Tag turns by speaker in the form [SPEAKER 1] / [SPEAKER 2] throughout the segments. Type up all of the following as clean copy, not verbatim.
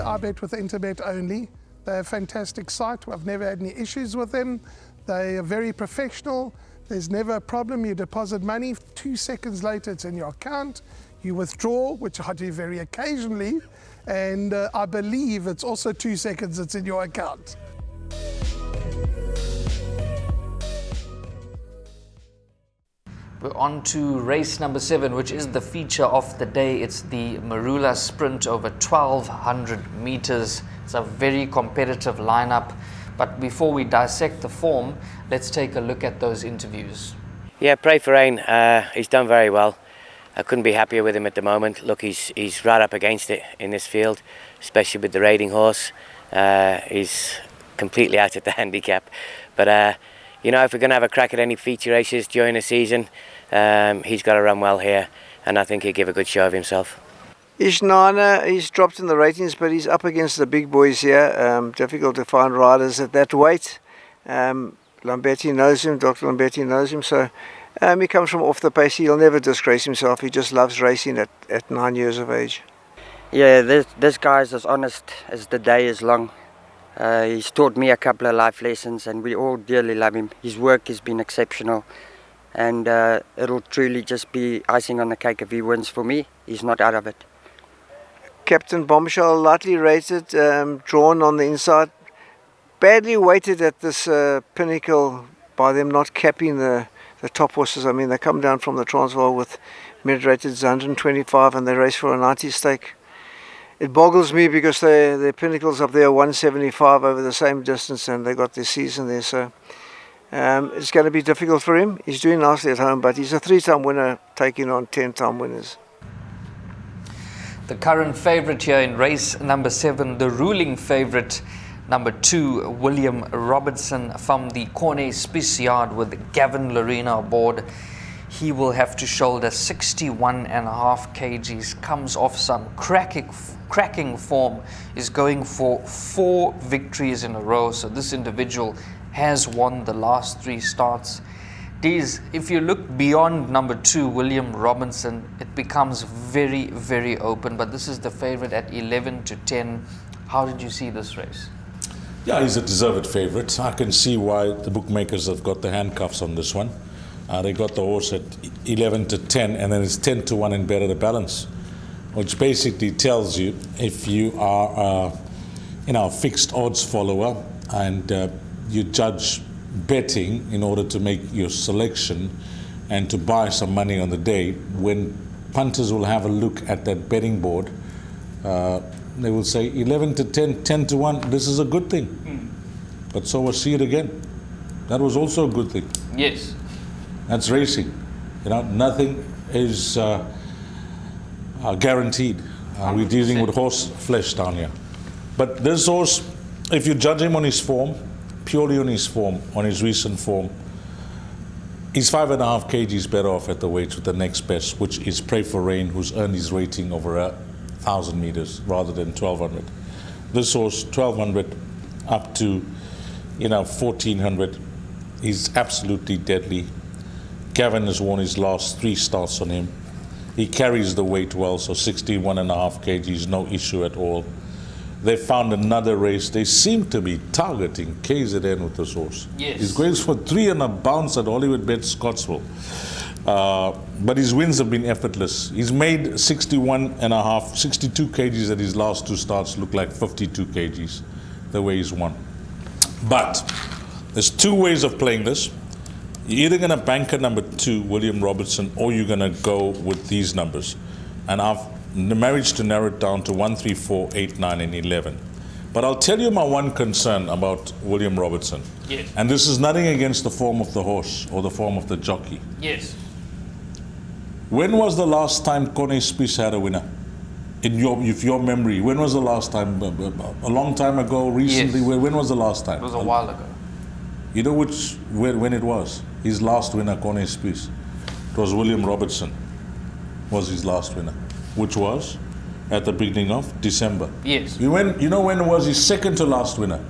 [SPEAKER 1] I bet with Interbet only. They're a fantastic site. I've never had any issues with them. They are very professional. There's never a problem. You deposit money, 2 seconds later it's in your account. You withdraw, which I do very occasionally, and I believe it's also 2 seconds it's in your account.
[SPEAKER 2] We're on to race number 7, which is the feature of the day. It's the Marula Sprint over 1,200 meters. It's a very competitive lineup. But before we dissect the form, let's take a look at those interviews.
[SPEAKER 3] Yeah, Pray for Rain. He's done very well. I couldn't be happier with him at the moment. Look, he's right up against it in this field, especially with the raiding horse. He's completely out at the handicap. But you know, if we're going to have a crack at any feature races during the season, he's got to run well here, and I think he'll give a good show of himself.
[SPEAKER 4] Ishnana, he's dropped in the ratings, but he's up against the big boys here. Difficult to find riders at that weight. Lamberti knows him, Dr. Lamberti knows him, so he comes from off the pace. He'll never disgrace himself. He just loves racing at 9 years of age.
[SPEAKER 5] Yeah, this guy's as honest as the day is long. He's taught me a couple of life lessons, and we all dearly love him. His work has been exceptional, and it'll truly just be icing on the cake if he wins for me. He's not out of it.
[SPEAKER 4] Captain Bombshell, lightly rated, drawn on the inside. Badly weighted at this pinnacle by them not capping the top horses. I mean, they come down from the Transvaal with mid-rated 125 and they race for a 90 stake. It boggles me because their pinnacles up there 175 over the same distance, and they got their season there. So it's going to be difficult for him. He's doing nicely at home, but he's a 3-time winner taking on 10-time winners.
[SPEAKER 2] The current favourite here in race number 7, the ruling favourite, number 2, William Robertson from the Corne Spies yard with Gavin Lorena aboard. He will have to shoulder 61.5 kgs, comes off some cracking form, is going for 4 victories in a row. So this individual has won the last 3 starts. If you look beyond number 2, William Robinson, it becomes very, very open. But this is the favourite at 11-10. How did you see this race?
[SPEAKER 6] Yeah, he's a deserved favourite. I can see why the bookmakers have got the handcuffs on this one. They got the horse at 11-10, and then it's 10-1 in better the balance, which basically tells you if you are a fixed odds follower and you judge betting in order to make your selection and to buy some money on the day, when punters will have a look at that betting board, they will say 11-10, 10-1, this is a good thing. But so we'll see it again. That was also a good thing.
[SPEAKER 2] Yes.
[SPEAKER 6] That's racing. Nothing is guaranteed. We're dealing with horse flesh down here. But this horse, if you judge him on his form, purely on his form, on his recent form, he's 5.5 kgs better off at the weight with the next best, which is Pray for Rain, who's earned his rating over 1,000 meters rather than 1,200. This horse, 1,200 up to 1,400, he's absolutely deadly. Gavin has won his last 3 starts on him. He carries the weight well, so 61.5 kgs, no issue at all. They found another race. They seem to be targeting KZN with this horse.
[SPEAKER 2] Yes.
[SPEAKER 6] He's going for 3 and a bounce at Hollywoodbets Scottsville. But his wins have been effortless. He's made 61.5, 62 kgs at his last 2 starts look like 52 kgs, the way he's won. But there's 2 ways of playing this. You're either going to bank a number 2, William Robertson, or you're going to go with these numbers. And I've managed to narrow it down to 1, 3, 4, 8, 9, and 11. But I'll tell you my one concern about William Robertson.
[SPEAKER 2] Yes.
[SPEAKER 6] And this is nothing against the form of the horse or the form of the jockey.
[SPEAKER 2] Yes.
[SPEAKER 6] When was the last time Corne Spies had a winner? In your memory, when was the last time? A long time ago, recently?
[SPEAKER 2] Yes.
[SPEAKER 6] When was the last time?
[SPEAKER 2] It was a while ago.
[SPEAKER 6] You know when it was? His last winner, Corne Spies. It was William Robertson was his last winner, which was at the beginning of December.
[SPEAKER 2] Yes.
[SPEAKER 6] You know when was his second to last winner?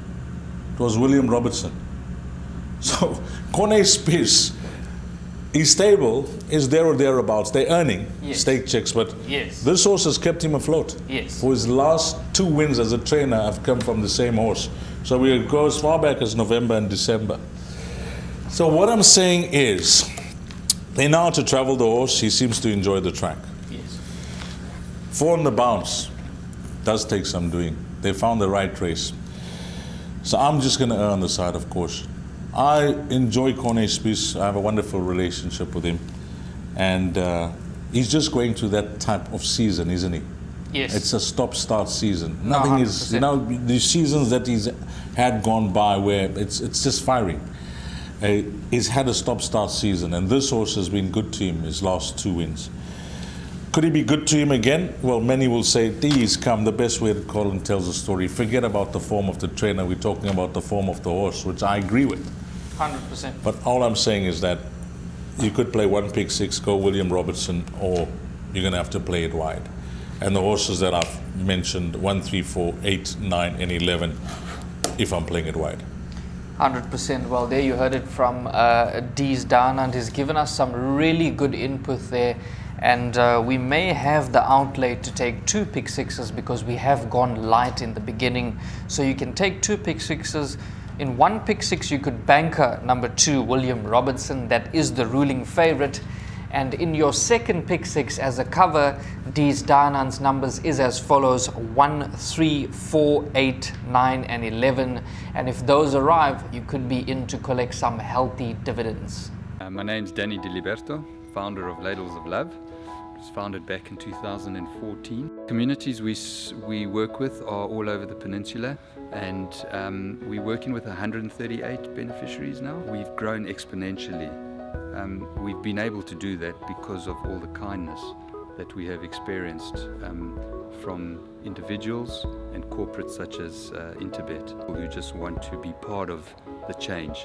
[SPEAKER 6] It was William Robertson. So Corne Spies his stable is there or thereabouts. They're earning
[SPEAKER 2] Yes.
[SPEAKER 6] stake checks, but
[SPEAKER 2] Yes.
[SPEAKER 6] this horse has kept him afloat.
[SPEAKER 2] Yes.
[SPEAKER 6] For his last 2 wins as a trainer have come from the same horse. So we go as far back as November and December. So what I'm saying is, they know how to travel the horse. He seems to enjoy the track.
[SPEAKER 2] Yes.
[SPEAKER 6] 4 on the bounce does take some doing. They found the right race. So I'm just going to err on the side of caution. I enjoy Corne Spies. I have a wonderful relationship with him. And he's just going through that type of season, isn't he?
[SPEAKER 2] Yes.
[SPEAKER 6] It's a stop-start season.
[SPEAKER 2] No,
[SPEAKER 6] Nothing is,
[SPEAKER 2] 100%.
[SPEAKER 6] you know, the seasons that he's had gone by where it's just firing. He's had a stop-start season, and this horse has been good to him, his last 2 wins. Could he be good to him again? Well, many will say, he's come. The best way that Colin tells the story. Forget about the form of the trainer. We're talking about the form of the horse, which I agree with.
[SPEAKER 2] 100%.
[SPEAKER 6] But all I'm saying is that you could play 1 pick 6, go William Robertson, or you're going to have to play it wide. And the horses that I've mentioned, 1, 3, 4, 8, 9, and 11, if I'm playing it wide.
[SPEAKER 2] 100%. Well, there you heard it from Dees Down, and he's given us some really good input there. And we may have the outlay to take 2 pick 6s because we have gone light in the beginning. So you can take 2 pick 6s. In 1 pick 6, you could banker number 2, William Robertson. That is the ruling favorite. And in your second pick 6 as a cover, Dees Danan's numbers is as follows: 1, 3, 4, 8, 9, and 11. And if those arrive, you could be in to collect some healthy dividends.
[SPEAKER 7] My name's Danny Diliberto, founder of Ladles of Love. It was founded back in 2014. Communities we work with are all over the peninsula, and we're working with 138 beneficiaries now. We've grown exponentially. We've been able to do that because of all the kindness that we have experienced from individuals and corporates such as Interbet, who just want to be part of the change.